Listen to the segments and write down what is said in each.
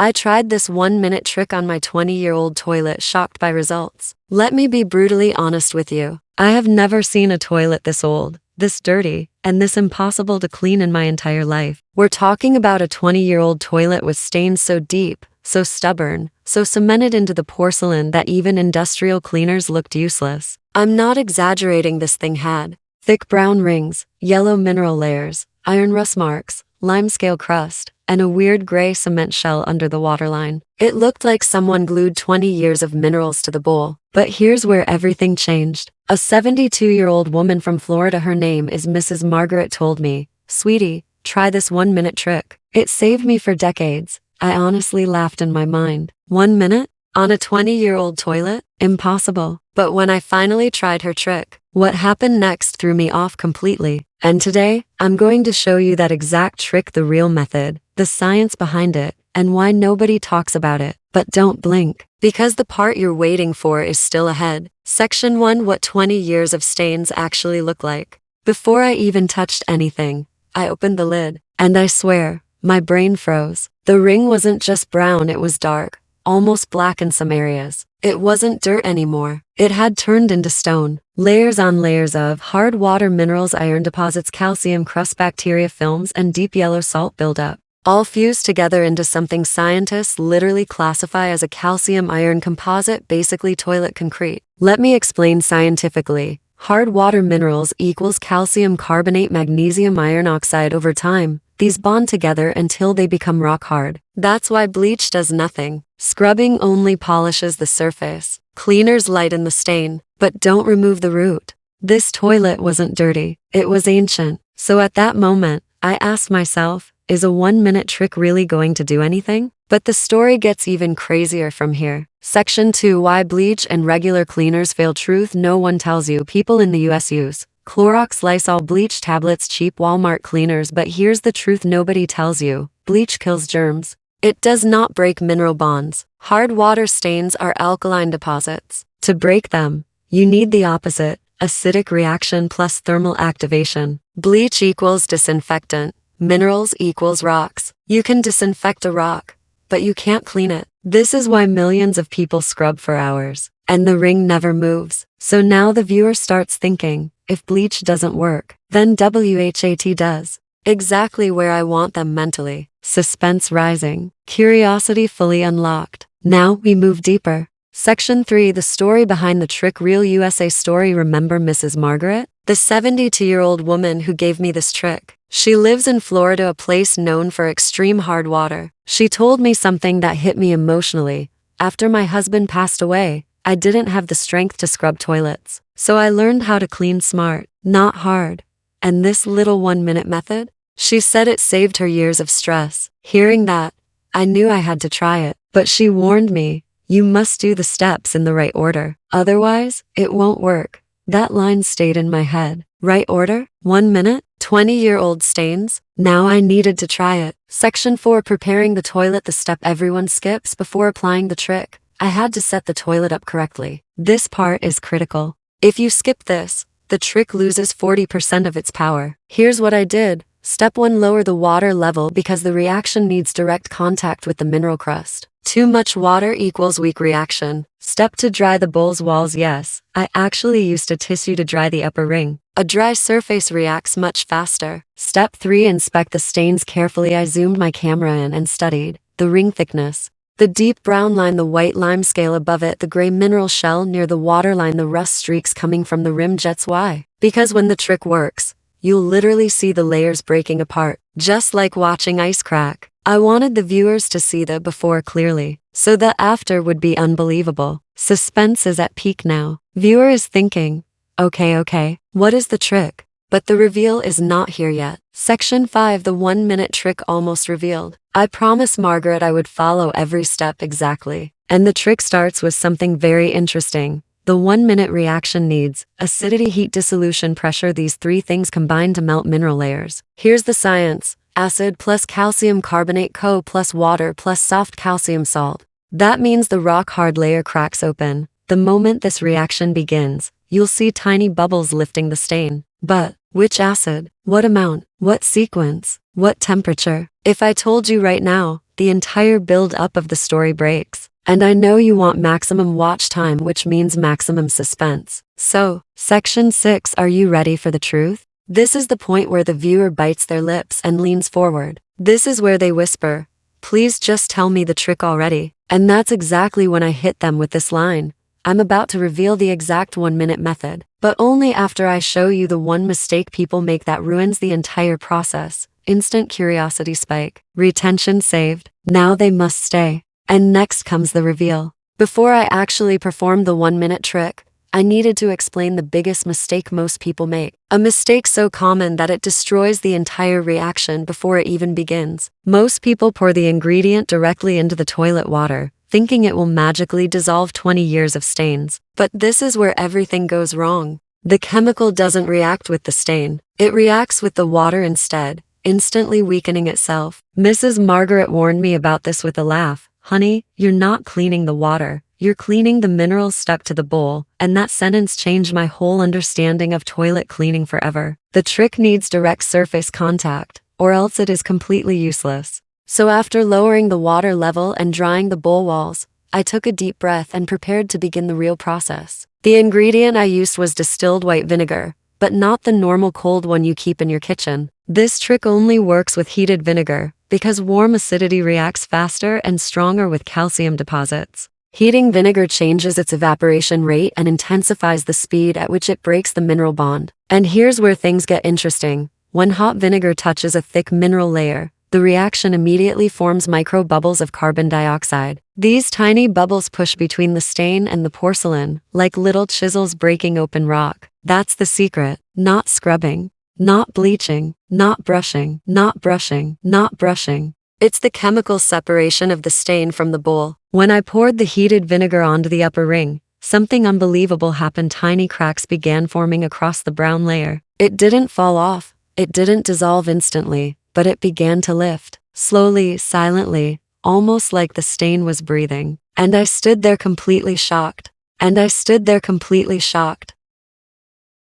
I tried this 1-minute trick on my 20-year-old toilet, shocked by results. Let me be brutally honest with you. I have never seen a toilet this old, this dirty, and this impossible to clean in my entire life. We're talking about a 20-year-old toilet with stains so deep, so stubborn, so cemented into the porcelain that even industrial cleaners looked useless. I'm not exaggerating, this thing had thick brown rings, yellow mineral layers, iron rust marks, limescale crust, and a weird gray cement shell under the waterline. It looked like someone glued 20 years of minerals to the bowl. But here's where everything changed. A 72-year-old woman from Florida, her name is Mrs. Margaret, told me, "Sweetie, try this 1-minute trick. It saved me for decades." I honestly laughed in my mind. 1 minute? On a 20-year-old toilet? Impossible. But when I finally tried her trick, what happened next threw me off completely. And today, I'm going to show you that exact trick, the real method, the science behind it, and why nobody talks about it. But don't blink, because the part you're waiting for is still ahead. Section 1: What 20 years of stains actually look like. Before I even touched anything, I opened the lid, and I swear, my brain froze. The ring wasn't just brown, it was dark, almost black in some areas. It wasn't dirt anymore. It had turned into stone. Layers on layers of hard water minerals, iron deposits, calcium crust, bacteria films, and deep yellow salt buildup, all fused together into something scientists literally classify as a calcium-iron composite, basically toilet concrete. Let me explain scientifically. Hard water minerals equals calcium carbonate, magnesium, iron oxide. Over time, these bond together until they become rock hard. That's why bleach does nothing. Scrubbing only polishes the surface. Cleaners lighten the stain, but don't remove the root. This toilet wasn't dirty. It was ancient. So at that moment, I asked myself, is a 1-minute trick really going to do anything? But the story gets even crazier from here. Section 2: Why bleach and regular cleaners fail. Truth no one tells you. People in the US use Clorox, Lysol, bleach tablets, cheap Walmart cleaners, but here's the truth nobody tells you. Bleach kills germs. It does not break mineral bonds. Hard water stains are alkaline deposits. To break them, you need the opposite: acidic reaction plus thermal activation. Bleach equals disinfectant. Minerals equals rocks. You can disinfect a rock, but you can't clean it. This is why millions of people scrub for hours, and the ring never moves. So now the viewer starts thinking, if bleach doesn't work, then WHAT does. Exactly where I want them mentally. Suspense rising. Curiosity fully unlocked. Now we move deeper. Section 3: The story behind the trick. Real USA story. Remember Mrs. Margaret? The 72-year-old woman who gave me this trick. She lives in Florida, a place known for extreme hard water. She told me something that hit me emotionally. After my husband passed away, I didn't have the strength to scrub toilets. So I learned how to clean smart, not hard. And this little 1-minute method? She said it saved her years of stress. Hearing that, I knew I had to try it. But she warned me, you must do the steps in the right order. Otherwise, it won't work. That line stayed in my head. Right order? 1 minute? 20-year-old stains? Now I needed to try it. Section 4: Preparing the toilet. The step everyone skips before applying the trick. I had to set the toilet up correctly. This part is critical. If you skip this, the trick loses 40% of its power. Here's what I did. Step 1: Lower the water level because the reaction needs direct contact with the mineral crust. Too much water equals weak reaction. Step 2: Dry the bowl's walls. Yes, I actually used a tissue to dry the upper ring. A dry surface reacts much faster. Step 3: Inspect the stains carefully. I zoomed my camera in and studied the ring thickness. The deep brown line, the white limescale above it, the gray mineral shell near the waterline, the rust streaks coming from the rim jets. Why? Because when the trick works, you'll literally see the layers breaking apart, just like watching ice crack. I wanted the viewers to see the before clearly, so the after would be unbelievable. Suspense is at peak now. Viewer is thinking, okay, what is the trick? But the reveal is not here yet. Section 5: The 1-minute trick almost revealed. I promised Margaret I would follow every step exactly. And the trick starts with something very interesting. The 1-minute reaction needs acidity, heat, dissolution, pressure. These 3 things combine to melt mineral layers. Here's the science. Acid plus calcium carbonate, Co plus water plus soft calcium salt. That means the rock-hard layer cracks open. The moment this reaction begins, you'll see tiny bubbles lifting the stain. But Which acid? What amount? What sequence? What temperature? If I told you right now, the entire build-up of the story breaks. And I know you want maximum watch time, which means maximum suspense. So, Section 6, are you ready for the truth? This is the point where the viewer bites their lips and leans forward. This is where they whisper, "Please just tell me the trick already." And that's exactly when I hit them with this line. I'm about to reveal the exact 1-minute method, but only after I show you the one mistake people make that ruins the entire process. Instant curiosity spike. Retention saved. Now they must stay. And next comes the reveal. Before I actually performed the 1-minute trick, I needed to explain the biggest mistake most people make. A mistake so common that it destroys the entire reaction before it even begins. Most people pour the ingredient directly into the toilet water, thinking it will magically dissolve 20 years of stains. But this is where everything goes wrong. The chemical doesn't react with the stain. It reacts with the water instead, instantly weakening itself. Mrs. Margaret warned me about this with a laugh. "Honey, you're not cleaning the water. You're cleaning the minerals stuck to the bowl," and that sentence changed my whole understanding of toilet cleaning forever. The trick needs direct surface contact, or else it is completely useless. So after lowering the water level and drying the bowl walls, I took a deep breath and prepared to begin the real process. The ingredient I used was distilled white vinegar, but not the normal cold one you keep in your kitchen. This trick only works with heated vinegar, because warm acidity reacts faster and stronger with calcium deposits. Heating vinegar changes its evaporation rate and intensifies the speed at which it breaks the mineral bond. And here's where things get interesting. When hot vinegar touches a thick mineral layer, the reaction immediately forms micro bubbles of carbon dioxide. These tiny bubbles push between the stain and the porcelain, like little chisels breaking open rock. That's the secret. Not scrubbing, not bleaching, not brushing, not brushing, not brushing. It's the chemical separation of the stain from the bowl. When I poured the heated vinegar onto the upper ring, something unbelievable happened. Tiny cracks began forming across the brown layer. It didn't fall off. It didn't dissolve instantly, but it began to lift, slowly, silently, almost like the stain was breathing. And I stood there completely shocked.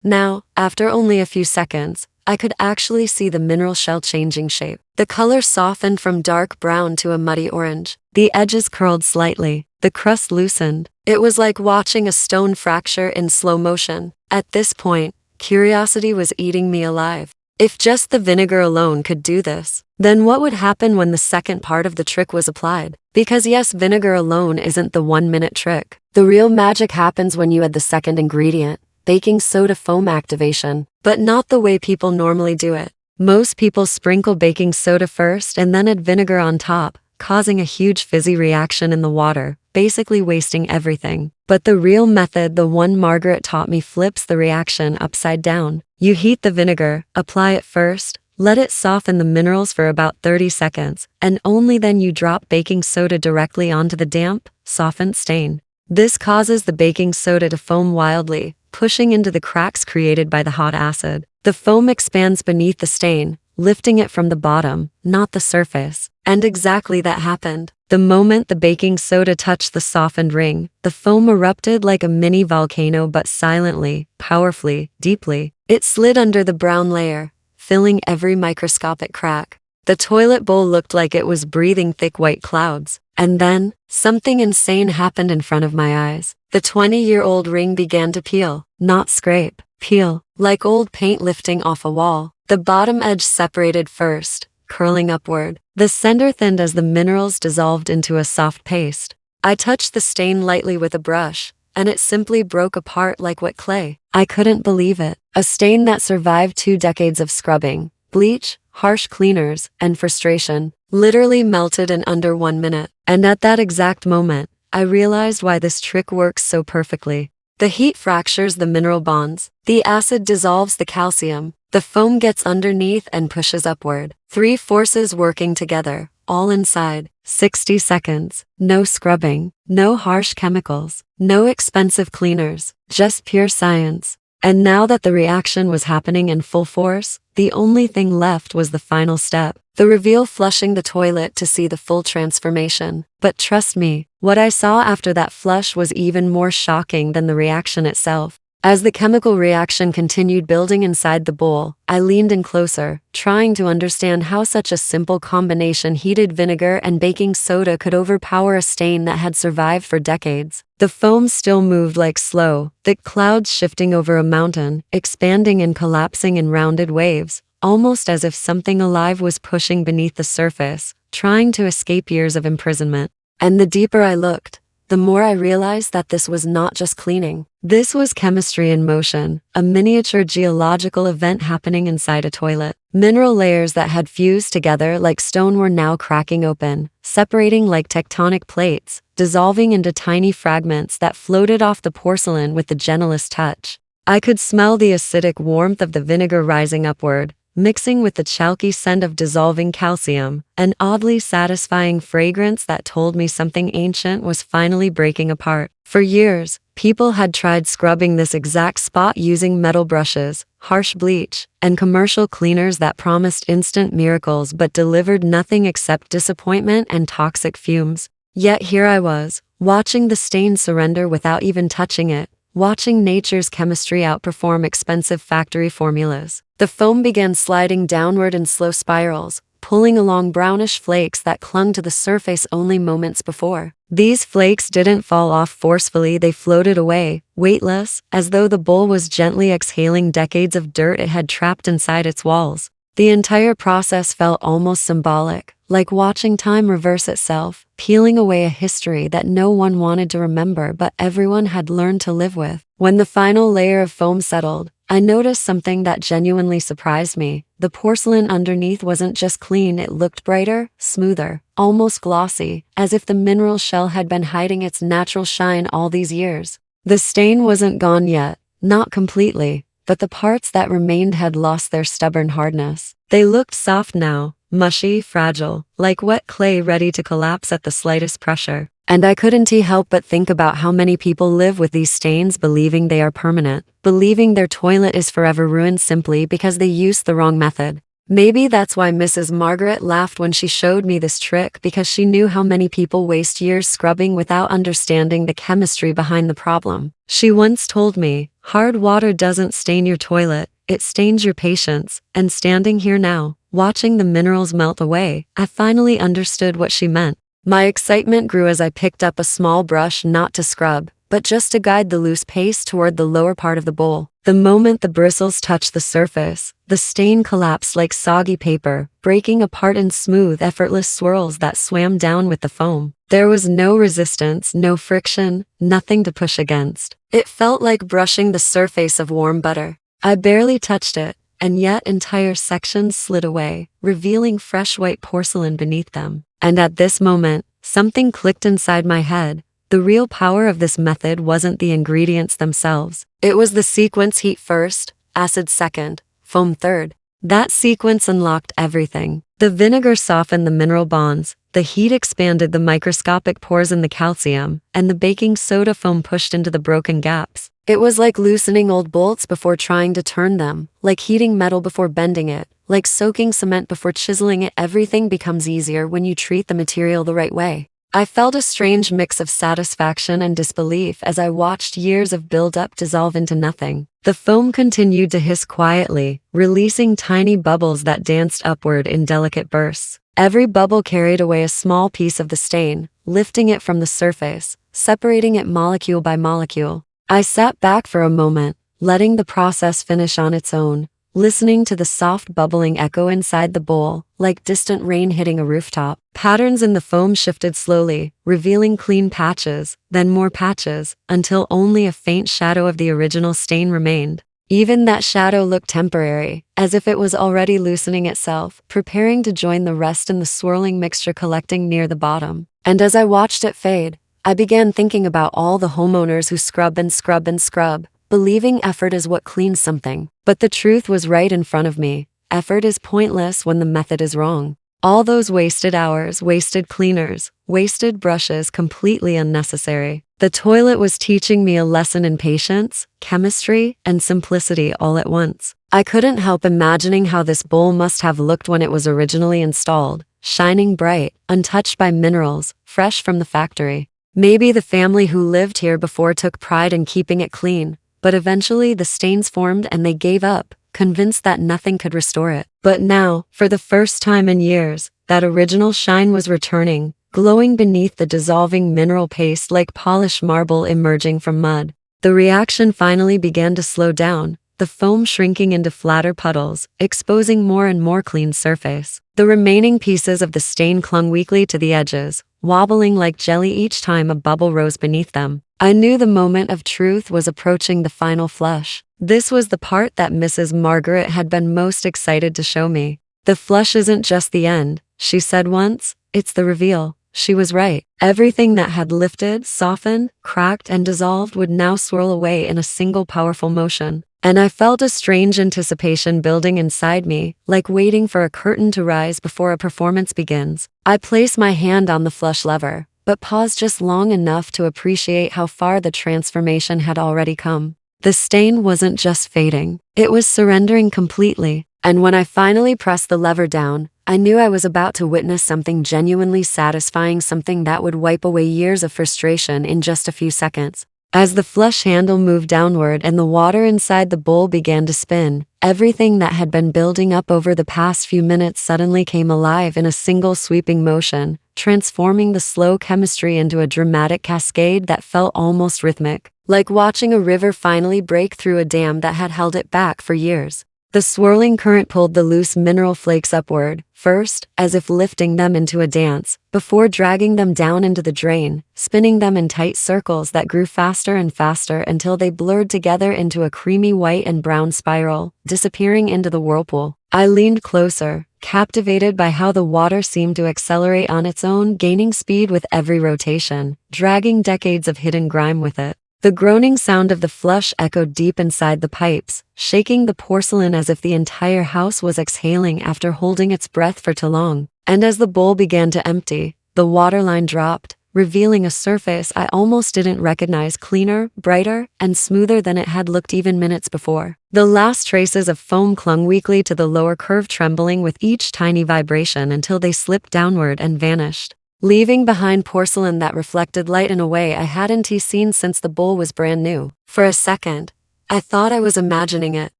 Now, after only a few seconds, I could actually see the mineral shell changing shape. The color softened from dark brown to a muddy orange. The edges curled slightly. The crust loosened. It was like watching a stone fracture in slow motion. At this point, curiosity was eating me alive. If just the vinegar alone could do this, then what would happen when the second part of the trick was applied? Because yes, vinegar alone isn't the 1-minute trick. The real magic happens when you add the second ingredient, baking soda foam activation, but not the way people normally do it. Most people sprinkle baking soda first and then add vinegar on top, causing a huge fizzy reaction in the water, basically wasting everything. But the real method, the one Margaret taught me, flips the reaction upside down. You heat the vinegar, apply it first, let it soften the minerals for about 30 seconds, and only then you drop baking soda directly onto the damp, softened stain. This causes the baking soda to foam wildly, pushing into the cracks created by the hot acid. The foam expands beneath the stain, lifting it from the bottom, not the surface. And exactly that happened. The moment the baking soda touched the softened ring, the foam erupted like a mini volcano, but silently, powerfully, deeply. It slid under the brown layer, filling every microscopic crack. The toilet bowl looked like it was breathing thick white clouds. And then, something insane happened in front of my eyes. The 20-year-old ring began to peel, not scrape, peel, like old paint lifting off a wall. The bottom edge separated first, curling upward. The center thinned as the minerals dissolved into a soft paste. I touched the stain lightly with a brush, and it simply broke apart like wet clay. I couldn't believe it. A stain that survived 2 decades of scrubbing, bleach, harsh cleaners, and frustration, literally melted in under 1 minute. And at that exact moment, I realized why this trick works so perfectly. The heat fractures the mineral bonds. The acid dissolves the calcium. The foam gets underneath and pushes upward. 3 forces working together, all inside 60 seconds. No scrubbing, no harsh chemicals, no expensive cleaners, just pure science. And now that the reaction was happening in full force, the only thing left was the final step, the reveal, flushing the toilet to see the full transformation. But trust me, what I saw after that flush was even more shocking than the reaction itself. As the chemical reaction continued building inside the bowl, I leaned in closer, trying to understand how such a simple combination heated vinegar and baking soda could overpower a stain that had survived for decades. The foam still moved like slow, thick clouds shifting over a mountain, expanding and collapsing in rounded waves, almost as if something alive was pushing beneath the surface, trying to escape years of imprisonment. And the deeper I looked, the more I realized that this was not just cleaning. This was chemistry in motion, a miniature geological event happening inside a toilet. Mineral layers that had fused together like stone were now cracking open, separating like tectonic plates, dissolving into tiny fragments that floated off the porcelain with the gentlest touch. I could smell the acidic warmth of the vinegar rising upward, mixing with the chalky scent of dissolving calcium, an oddly satisfying fragrance that told me something ancient was finally breaking apart. For years, people had tried scrubbing this exact spot using metal brushes, harsh bleach, and commercial cleaners that promised instant miracles but delivered nothing except disappointment and toxic fumes. Yet here I was, watching the stain surrender without even touching it, watching nature's chemistry outperform expensive factory formulas. The foam began sliding downward in slow spirals, pulling along brownish flakes that clung to the surface only moments before. These flakes didn't fall off forcefully, they floated away, weightless, as though the bowl was gently exhaling decades of dirt it had trapped inside its walls. The entire process felt almost symbolic, like watching time reverse itself, peeling away a history that no one wanted to remember but everyone had learned to live with. When the final layer of foam settled, I noticed something that genuinely surprised me. The porcelain underneath wasn't just clean, it looked brighter, smoother, almost glossy, as if the mineral shell had been hiding its natural shine all these years. The stain wasn't gone yet, not completely, but the parts that remained had lost their stubborn hardness. They looked soft now, mushy, fragile, like wet clay ready to collapse at the slightest pressure. And I couldn't help but think about how many people live with these stains believing they are permanent, believing their toilet is forever ruined simply because they used the wrong method. Maybe that's why Mrs. Margaret laughed when she showed me this trick, because she knew how many people waste years scrubbing without understanding the chemistry behind the problem. She once told me, hard water doesn't stain your toilet, it stains your patience. And standing here now, watching the minerals melt away, I finally understood what she meant. My excitement grew as I picked up a small brush, not to scrub, but just to guide the loose paste toward the lower part of the bowl. The moment the bristles touched the surface, the stain collapsed like soggy paper, breaking apart in smooth, effortless swirls that swam down with the foam. There was no resistance, no friction, nothing to push against. It felt like brushing the surface of warm butter. I barely touched it, and yet entire sections slid away, revealing fresh white porcelain beneath them. And at this moment, something clicked inside my head. The real power of this method wasn't the ingredients themselves. It was the sequence: heat first, acid second, foam third. That sequence unlocked everything. The vinegar softened the mineral bonds, the heat expanded the microscopic pores in the calcium, and the baking soda foam pushed into the broken gaps. It was like loosening old bolts before trying to turn them, like heating metal before bending it, like soaking cement before chiseling it. Everything becomes easier when you treat the material the right way. I felt a strange mix of satisfaction and disbelief as I watched years of buildup dissolve into nothing. The foam continued to hiss quietly, releasing tiny bubbles that danced upward in delicate bursts. Every bubble carried away a small piece of the stain, lifting it from the surface, separating it molecule by molecule. I sat back for a moment, letting the process finish on its own, listening to the soft bubbling echo inside the bowl, like distant rain hitting a rooftop. Patterns in the foam shifted slowly, revealing clean patches, then more patches, until only a faint shadow of the original stain remained. Even that shadow looked temporary, as if it was already loosening itself, preparing to join the rest in the swirling mixture collecting near the bottom. And as I watched it fade, I began thinking about all the homeowners who scrub and scrub and scrub, believing effort is what cleans something. But the truth was right in front of me. Effort is pointless when the method is wrong. All those wasted hours, wasted cleaners, wasted brushes, completely unnecessary. The toilet was teaching me a lesson in patience, chemistry, and simplicity all at once. I couldn't help imagining how this bowl must have looked when it was originally installed, shining bright, untouched by minerals, fresh from the factory. Maybe the family who lived here before took pride in keeping it clean, but eventually the stains formed and they gave up, convinced that nothing could restore it. But now, for the first time in years, that original shine was returning, glowing beneath the dissolving mineral paste like polished marble emerging from mud. The reaction finally began to slow down, the foam shrinking into flatter puddles, exposing more and more clean surface. The remaining pieces of the stain clung weakly to the edges, wobbling like jelly each time a bubble rose beneath them. I knew the moment of truth was approaching the final flush. This was the part that Mrs. Margaret had been most excited to show me. "The flush isn't just the end," she said once, "it's the reveal." She was right. Everything that had lifted, softened, cracked, and dissolved would now swirl away in a single powerful motion. And I felt a strange anticipation building inside me, like waiting for a curtain to rise before a performance begins. I placed my hand on the flush lever, but paused just long enough to appreciate how far the transformation had already come. The stain wasn't just fading, it was surrendering completely. And when I finally pressed the lever down, I knew I was about to witness something genuinely satisfying, something that would wipe away years of frustration in just a few seconds. As the flush handle moved downward and the water inside the bowl began to spin, everything that had been building up over the past few minutes suddenly came alive in a single sweeping motion, transforming the slow chemistry into a dramatic cascade that felt almost rhythmic, like watching a river finally break through a dam that had held it back for years. The swirling current pulled the loose mineral flakes upward, first, as if lifting them into a dance, before dragging them down into the drain, spinning them in tight circles that grew faster and faster until they blurred together into a creamy white and brown spiral, disappearing into the whirlpool. I leaned closer, captivated by how the water seemed to accelerate on its own, gaining speed with every rotation, dragging decades of hidden grime with it. The groaning sound of the flush echoed deep inside the pipes, shaking the porcelain as if the entire house was exhaling after holding its breath for too long. And as the bowl began to empty, the waterline dropped, revealing a surface I almost didn't recognize, cleaner, brighter, and smoother than it had looked even minutes before. The last traces of foam clung weakly to the lower curve, trembling with each tiny vibration until they slipped downward and vanished, leaving behind porcelain that reflected light in a way I hadn't seen since the bowl was brand new. For a second, I thought I was imagining it.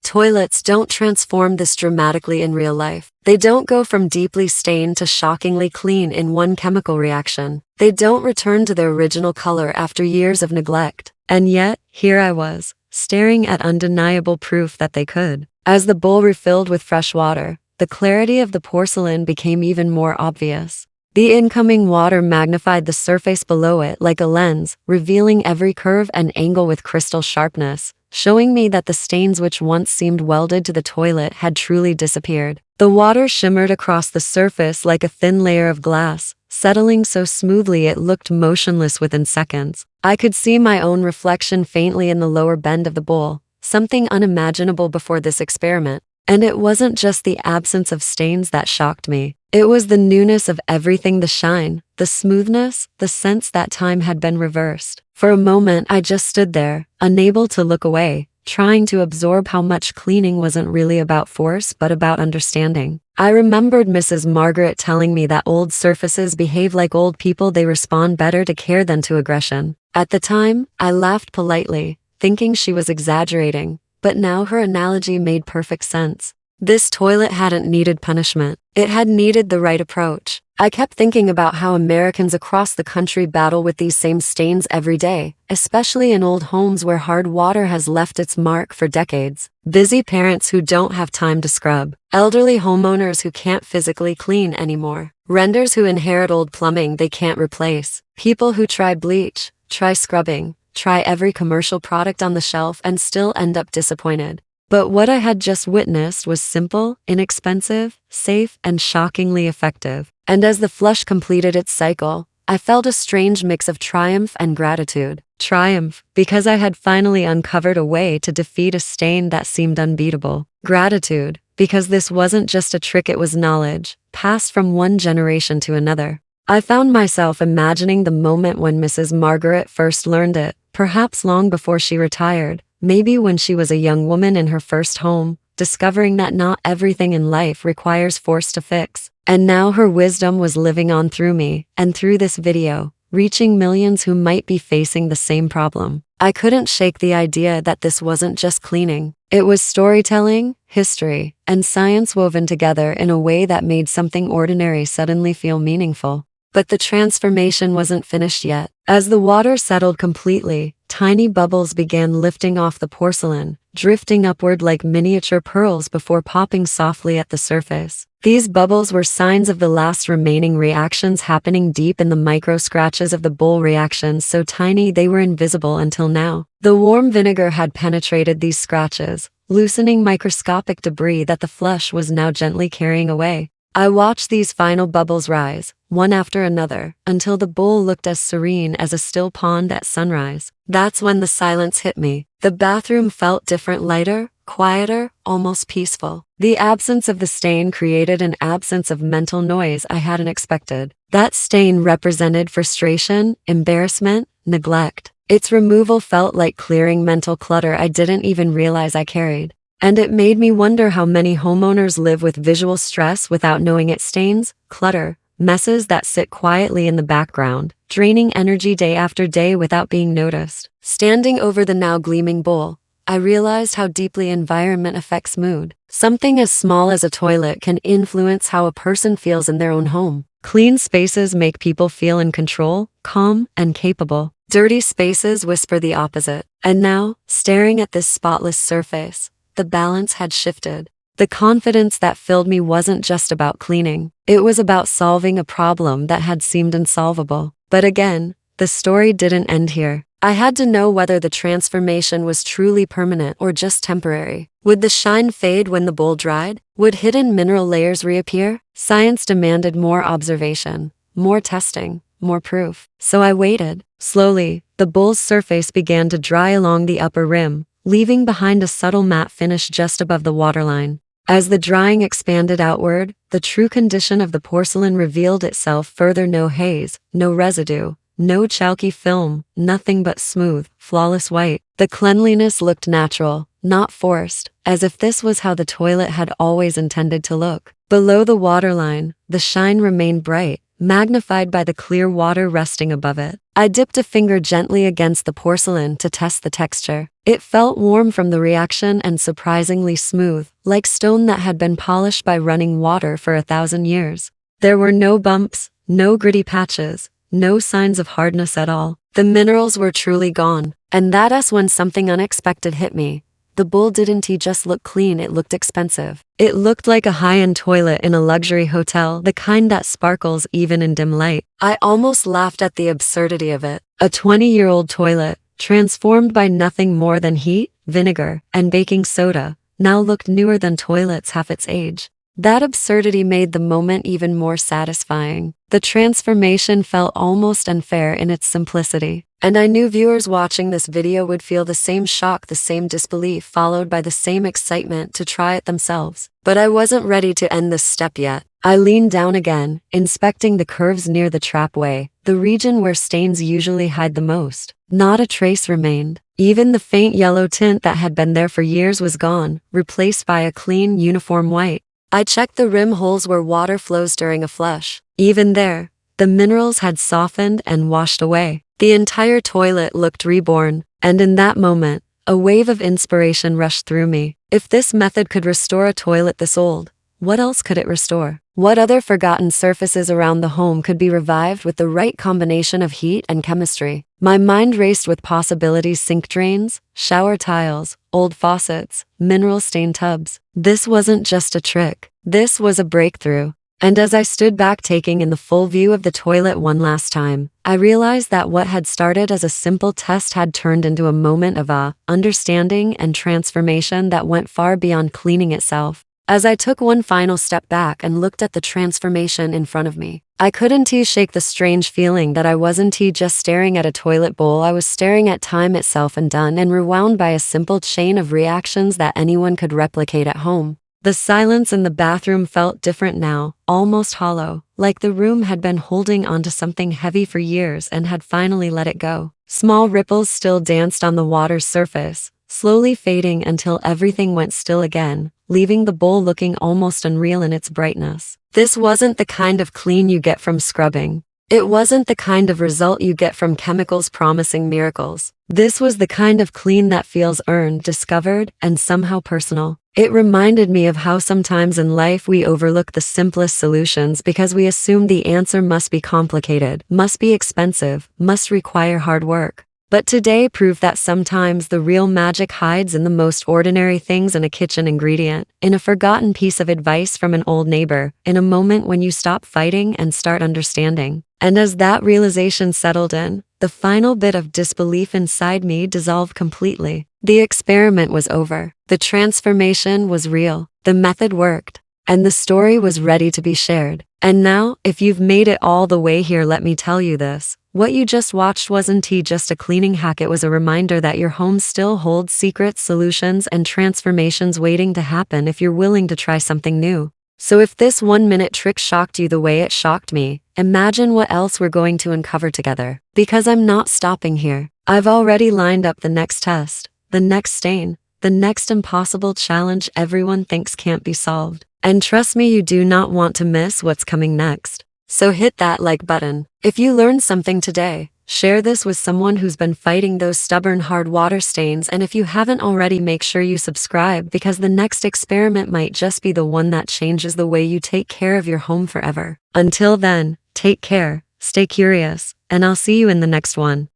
Toilets don't transform this dramatically in real life. They don't go from deeply stained to shockingly clean in one chemical reaction. They don't return to their original color after years of neglect. And yet, here I was, staring at undeniable proof that they could. As the bowl refilled with fresh water, the clarity of the porcelain became even more obvious. The incoming water magnified the surface below it like a lens, revealing every curve and angle with crystal sharpness, showing me that the stains which once seemed welded to the toilet had truly disappeared. The water shimmered across the surface like a thin layer of glass, settling so smoothly it looked motionless within seconds. I could see my own reflection faintly in the lower bend of the bowl, something unimaginable before this experiment. And it wasn't just the absence of stains that shocked me. It was the newness of everything, the shine, the smoothness, the sense that time had been reversed. For a moment, I just stood there, unable to look away, trying to absorb how much cleaning wasn't really about force but about understanding. I remembered Mrs. Margaret telling me that old surfaces behave like old people, they respond better to care than to aggression. At the time, I laughed politely, thinking she was exaggerating. But now her analogy made perfect sense. This toilet hadn't needed punishment. It had needed the right approach. I kept thinking about how Americans across the country battle with these same stains every day, especially in old homes where hard water has left its mark for decades. Busy parents who don't have time to scrub. Elderly homeowners who can't physically clean anymore. Renters who inherit old plumbing they can't replace. People who try bleach, try scrubbing, try every commercial product on the shelf and still end up disappointed. But what I had just witnessed was simple, inexpensive, safe, and shockingly effective. And as the flush completed its cycle, I felt a strange mix of triumph and gratitude. Triumph, because I had finally uncovered a way to defeat a stain that seemed unbeatable. Gratitude, because this wasn't just a trick, it was knowledge, passed from one generation to another. I found myself imagining the moment when Mrs. Margaret first learned it, perhaps long before she retired, maybe when she was a young woman in her first home, discovering that not everything in life requires force to fix. And now her wisdom was living on through me, and through this video, reaching millions who might be facing the same problem. I couldn't shake the idea that this wasn't just cleaning. It was storytelling, history, and science woven together in a way that made something ordinary suddenly feel meaningful. But the transformation wasn't finished yet. As the water settled completely, tiny bubbles began lifting off the porcelain, drifting upward like miniature pearls before popping softly at the surface. These bubbles were signs of the last remaining reactions happening deep in the micro scratches of the bowl, reactions so tiny they were invisible until now. The warm vinegar had penetrated these scratches, loosening microscopic debris that the flush was now gently carrying away. I watched these final bubbles rise, one after another, until the bowl looked as serene as a still pond at sunrise. That's when the silence hit me. The bathroom felt different, lighter, quieter, almost peaceful. The absence of the stain created an absence of mental noise I hadn't expected. That stain represented frustration, embarrassment, neglect. Its removal felt like clearing mental clutter I didn't even realize I carried. And it made me wonder how many homeowners live with visual stress without knowing it. Stains, clutter, messes that sit quietly in the background, draining energy day after day without being noticed. Standing over the now gleaming bowl, I realized how deeply environment affects mood. Something as small as a toilet can influence how a person feels in their own home. Clean spaces make people feel in control, calm, and capable. Dirty spaces whisper the opposite. And now, staring at this spotless surface, the balance had shifted. The confidence that filled me wasn't just about cleaning. It was about solving a problem that had seemed unsolvable. But again, the story didn't end here. I had to know whether the transformation was truly permanent or just temporary. Would the shine fade when the bowl dried? Would hidden mineral layers reappear? Science demanded more observation, more testing, more proof. So I waited. Slowly, the bowl's surface began to dry along the upper rim, leaving behind a subtle matte finish just above the waterline. As the drying expanded outward, the true condition of the porcelain revealed itself further. No haze, no residue, no chalky film, nothing but smooth, flawless white. The cleanliness looked natural, not forced, as if this was how the toilet had always intended to look. Below the waterline, the shine remained bright, magnified by the clear water resting above it. I dipped a finger gently against the porcelain to test the texture. It felt warm from the reaction and surprisingly smooth, like stone that had been polished by running water for 1,000 years. There were no bumps, no gritty patches, no signs of hardness at all. The minerals were truly gone. And that's when something unexpected hit me. The bowl didn't just look clean, it looked expensive. It looked like a high-end toilet in a luxury hotel, the kind that sparkles even in dim light. I almost laughed at the absurdity of it. A 20-year-old toilet, transformed by nothing more than heat, vinegar, and baking soda, now looked newer than toilets half its age. That absurdity made the moment even more satisfying. The transformation felt almost unfair in its simplicity. And I knew viewers watching this video would feel the same shock, the same disbelief, followed by the same excitement to try it themselves. But I wasn't ready to end this step yet. I leaned down again, inspecting the curves near the trapway, the region where stains usually hide the most. Not a trace remained. Even the faint yellow tint that had been there for years was gone, replaced by a clean, uniform white. I checked the rim holes where water flows during a flush. Even there, the minerals had softened and washed away. The entire toilet looked reborn, and in that moment, a wave of inspiration rushed through me. If this method could restore a toilet this old, what else could it restore? What other forgotten surfaces around the home could be revived with the right combination of heat and chemistry? My mind raced with possibilities: sink drains, shower tiles, old faucets, mineral-stained tubs. This wasn't just a trick. This was a breakthrough. And as I stood back taking in the full view of the toilet one last time, I realized that what had started as a simple test had turned into a moment of awe, understanding, and transformation that went far beyond cleaning itself. As I took one final step back and looked at the transformation in front of me, I couldn't shake the strange feeling that I wasn't just staring at a toilet bowl. I was staring at time itself, undone and rewound by a simple chain of reactions that anyone could replicate at home. The silence in the bathroom felt different now, almost hollow, like the room had been holding onto something heavy for years and had finally let it go. Small ripples still danced on the water's surface, slowly fading until everything went still again, leaving the bowl looking almost unreal in its brightness. This wasn't the kind of clean you get from scrubbing. It wasn't the kind of result you get from chemicals promising miracles. This was the kind of clean that feels earned, discovered, and somehow personal. It reminded me of how sometimes in life we overlook the simplest solutions because we assume the answer must be complicated, must be expensive, must require hard work. But today proved that sometimes the real magic hides in the most ordinary things: in a kitchen ingredient, in a forgotten piece of advice from an old neighbor, in a moment when you stop fighting and start understanding. And as that realization settled in, the final bit of disbelief inside me dissolved completely. The experiment was over. The transformation was real. The method worked. And the story was ready to be shared. And now, if you've made it all the way here, let me tell you this. What you just watched wasn't just a cleaning hack. It was a reminder that your home still holds secrets, solutions, and transformations waiting to happen if you're willing to try something new. So if this 1-minute trick shocked you the way it shocked me, imagine what else we're going to uncover together. Because I'm not stopping here. I've already lined up the next test, the next stain, the next impossible challenge everyone thinks can't be solved. And trust me, you do not want to miss what's coming next. So hit that like button. If you learned something today, share this with someone who's been fighting those stubborn hard water stains. And if you haven't already, make sure you subscribe, because the next experiment might just be the one that changes the way you take care of your home forever. Until then, take care, stay curious, and I'll see you in the next one.